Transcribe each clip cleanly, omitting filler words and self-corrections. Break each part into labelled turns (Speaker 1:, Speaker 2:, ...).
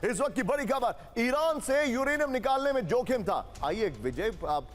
Speaker 1: इस वक्त की बड़ी खबर, ईरान से यूरेनियम निकालने में जोखिम था। आइए विजय, आप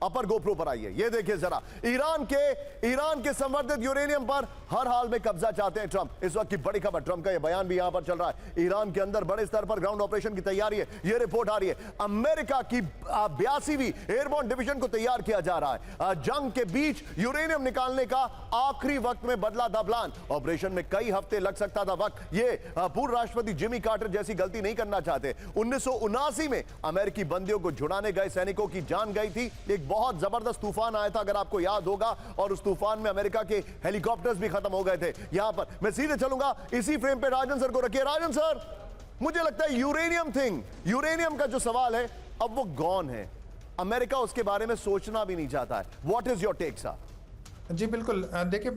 Speaker 1: अपर गोप्रो पर आइए, ये देखिए जरा, ईरान के संवर्धित यूरेनियम पर हर हाल में कब्जा चाहते हैं ट्रंप। इस वक्त की बड़ी खबर, ट्रंप का यह बयान भी यहां पर चल रहा है। ईरान के अंदर बड़े स्तर पर ग्राउंड ऑपरेशन की तैयारी है, यह रिपोर्ट आ रही है। अमेरिका की 82वीं एयरबोर्न डिवीजन को तैयार किया जा रहा है। जंग के बीच यूरेनियम निकालने का आखिरी वक्त में बदला था प्लान। ऑपरेशन में कई हफ्ते लग सकता था वक्त। यह पूर्व राष्ट्रपति जिमी कार्टर जैसी गलती नहीं करना चाहते। 1979 में अमेरिकी बंदियों को छुड़ाने गए सैनिकों की जान गई थी। एक बहुत जबरदस्त तूफान आया था, अगर आपको याद होगा, और उस तूफान में अमेरिका के हेलीकॉप्टर्स भी खत्म हो गए थे। यहां पर मैं सीधे चलूंगा, इसी फ्रेम पे राजन सर को रखिए। राजन सर, मुझे लगता है यूरेनियम का जो सवाल है अब वो गॉन है। अमेरिका उसके बारे में सोचना भी नहीं चाहता है। What is your take sir?
Speaker 2: जी बिल्कुल, देखिए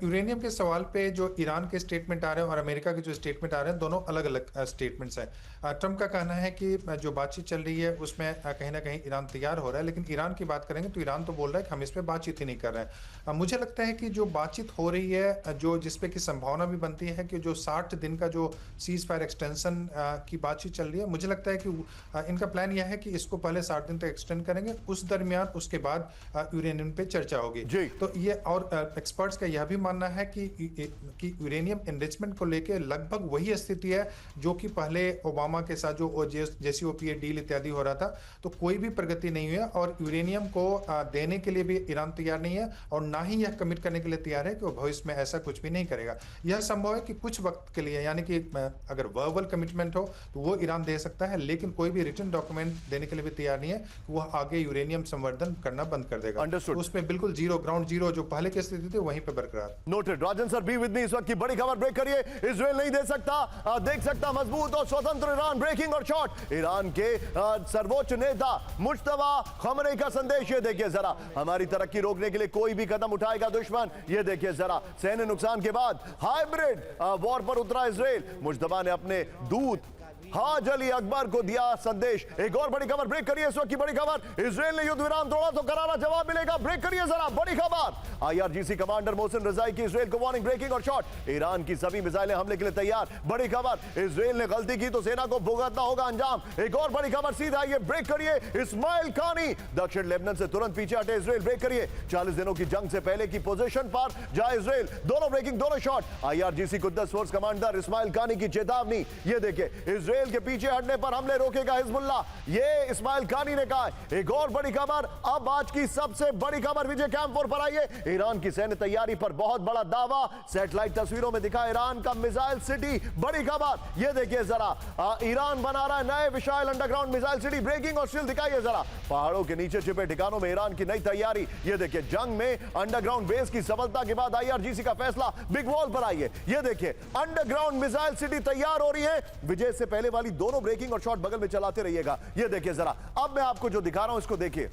Speaker 2: यूरेनियम के सवाल पे जो ईरान के स्टेटमेंट आ रहे हैं और अमेरिका के जो स्टेटमेंट आ रहे हैं, दोनों अलग अलग स्टेटमेंट्स हैं। ट्रंप का कहना है कि जो बातचीत चल रही है उसमें कहीं ना कहीं ईरान तैयार हो रहा है, लेकिन ईरान की बात करेंगे तो ईरान तो बोल रहा है कि हम इस पर बातचीत ही नहीं कर रहे हैं। मुझे लगता है कि जो बातचीत हो रही है, जो जिसपे की संभावना भी बनती है कि जो 60 दिन का जो सीज फायर एक्सटेंशन की बातचीत चल रही है, मुझे लगता है कि इनका प्लान यह है कि इसको पहले 60 दिन तक एक्सटेंड करेंगे, उस दरमियान उसके बाद यूरेनियम पे चर्चा होगी। तो ये और एक्सपर्ट्स का यह भी मानना है कि यूरेनियम एनरिचमेंट को लेकर लगभग वही स्थिति है जो कि पहले ओबामा के साथ जो जेसीओपीए डील इत्यादि हो रहा था। तो कोई भी प्रगति नहीं हुई है और यूरेनियम को देने के लिए भी ईरान तैयार नहीं है और ना ही यह कमिट करने के लिए तैयार है कि वो भविष्य में ऐसा कुछ भी नहीं करेगा। यह संभव है कि कुछ वक्त के लिए, यानी कि अगर वर्बल कमिटमेंट हो तो वो ईरान दे सकता है, लेकिन कोई भी रिटन डॉक्यूमेंट देने के लिए भी तैयार नहीं है कि वह आगे यूरेनियम संवर्धन करना बंद कर देगा। उसमें बिल्कुल ग्राउंड जीरो जो पहले के स्थिति थी वहीं पे बरकरार।
Speaker 1: Noted. Rajan sir be with me. इस वक्त की बड़ी खबर ब्रेक करिए। इजराइल नहीं देख सकता मजबूत और स्वतंत्र ईरान। ब्रेकिंग और शॉर्ट, ईरान के सर्वोच्च नेता मुज्तबा खमनेई का संदेश। ये देखिए जरा, हमारी तरक्की रोकने के लिए कोई भी कदम उठाएगा दुश्मन। ये देखिए जरा, सैन्य नुकसान के बाद हाइब्रिड वॉर पर उतरा इजराइल। मुज्तबा ने अपने दूत हाज अली अकबर को दिया संदेश। एक और बड़ी खबर ब्रेक करिए। इस वक्त की बड़ी खबर, इजराइल ने युद्ध विराम तोड़ा तो करारा जवाब मिलेगा। ब्रेक करिए जरा, बड़ी खबर, आईआरजीसी कमांडर मोहसिन रजाई की इजराइल को वार्निंग। ब्रेकिंग और शॉर्ट, ईरान की सभी मिसाइलें हमले के लिए तैयार। बड़ी खबर, इजराइल ने गलती की तो सेना को भुगतना होगा अंजाम। एक और बड़ी खबर, सीधा आइए, ब्रेक करिए। इस्माइल कानी दक्षिण लेबनान से तुरंत पीछे हटे इजराइल। ब्रेक करिए, 40 दिनों की जंग से पहले की पोजीशन पर जाए इजराइल। दोनों ब्रेकिंग, दोनों short. IRGC Quds force commander Ismail Qaani की चेतावनी। ये देखिए, इजराइल के पीछे हटने पर हमले रोकेगा हिजबुल्लाह, ये इस्माइल कानी ने कहा। एक और बड़ी खबर, अब आज की सबसे बड़ी खबर, विजय कैंप पर आइए। ईरान की सैन्य तैयारी पर बहुत बड़ा दावा, सैटेलाइट तस्वीरों में दिखा ईरान का मिसाइल सिटी। बड़ी खबर, ये देखिए जरा, ईरान बना रहा है नए विशाल अंडरग्राउंड मिसाइल सिटी। ब्रेकिंग और स्टिल दिखाइए जरा, पहाड़ों के नीचे छिपे ठिकानों में ईरान की नई तैयारी। ये देखिए, जंग में अंडरग्राउंड बेस की सफलता के बाद आईआरजीसी का फैसला। बिग वॉल पर आइए, ये देखिए, अंडरग्राउंड मिसाइल सिटी तैयार हो रही है। विजय से पहले वाली दोनों ब्रेकिंग और शॉट बगल में चलाते रहिएगा। ये देखिए जरा, अब मैं आपको जो दिखा रहा हूं इसको देखिए,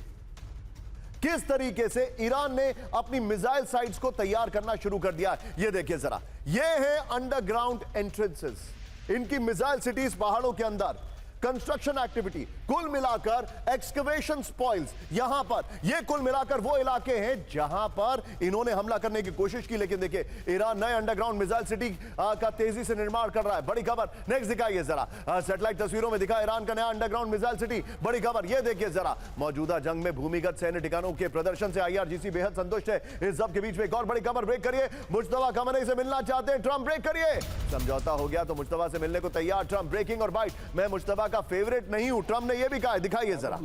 Speaker 1: किस तरीके से ईरान ने अपनी मिसाइल साइट्स को तैयार करना शुरू कर दिया है। ये देखिए जरा, ये है अंडरग्राउंड एंट्रेंसेस, इनकी मिसाइल सिटीज पहाड़ों के अंदर। कंस्ट्रक्शन एक्टिविटी, कुल मिलाकर एक्सकवेशन स्पॉइल्स, यहां पर ये कुल मिलाकर वो इलाके हैं जहां पर इन्होंने हमला करने की कोशिश की। लेकिन देखिए, ईरान नए अंडरग्राउंड मिसाइल सिटी का तेजी से निर्माण कर रहा है। बड़ी खबर, नेक्स्ट दिखाइए जरा, सैटेलाइट तस्वीरों में दिखा ईरान का नया अंडरग्राउंड मिसाइल सिटी। बड़ी खबर, ये देखिए जरा, मौजूदा जंग में भूमिगत सैन्य ठिकानों के प्रदर्शन से आईआरजीसी बेहद संतुष्ट है। इस सब के बीच में एक और बड़ी खबर, ब्रेक करिए, मुज्तबा खमनेई से मिलना चाहते हैं ट्रंप। ब्रेक करिए, समझौता हो गया तो मुज्तबा से मिलने को तैयार ट्रंप। ब्रेकिंग और बाइट, मैं मुज्तबा का फेवरेट नहीं हूं, ट्रंप ने यह भी कहा है। दिखाइए जरा।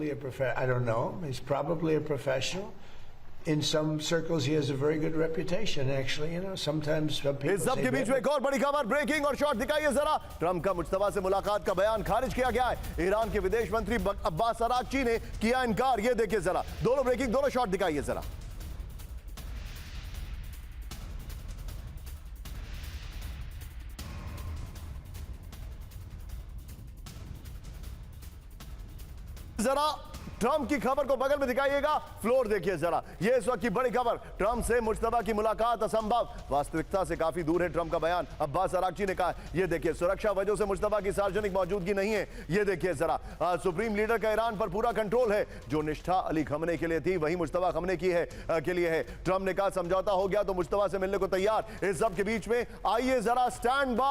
Speaker 3: I don't know. He's probably a professional. In some circles, he has a very good reputation. Actually, you know, sometimes people
Speaker 1: इस सब के बीच में एक और बड़ी खबर, ब्रेकिंग और शॉर्ट दिखाइए जरा, ट्रंप का मुज्तबा से मुलाकात का बयान खारिज किया गया है। ईरान के विदेश मंत्री अब्बास अरागची ने किया इनकार। ये देखिए जरा, दोनों ब्रेकिंग, दोनों शॉर्ट दिखाइए जरा। जरा ट्रंप की खबर को बगल में दिखाइएगा, फ्लोर देखिए जरा, ये इस वक्त की बड़ी खबर, ट्रंप से मुज्तबा की मुलाकात असंभव, वास्तविकता से काफी दूर है ट्रंप का बयान। अब्बास अरागची ने कहा, ये देखिए, सुरक्षा वजहों से मुज्तबा की सार्वजनिक मौजूदगी नहीं है। ये देखिए जरा, सुप्रीम लीडर का ईरान पर पूरा कंट्रोल है। जो निष्ठा अली खमनेई के लिए थी वही मुज्तबा खमनेई की है के लिए है। ट्रंप ने कहा समझौता हो गया तो मुज्तबा से मिलने को तैयार। इस सब के बीच में आइए जरा, स्टैंड बाय।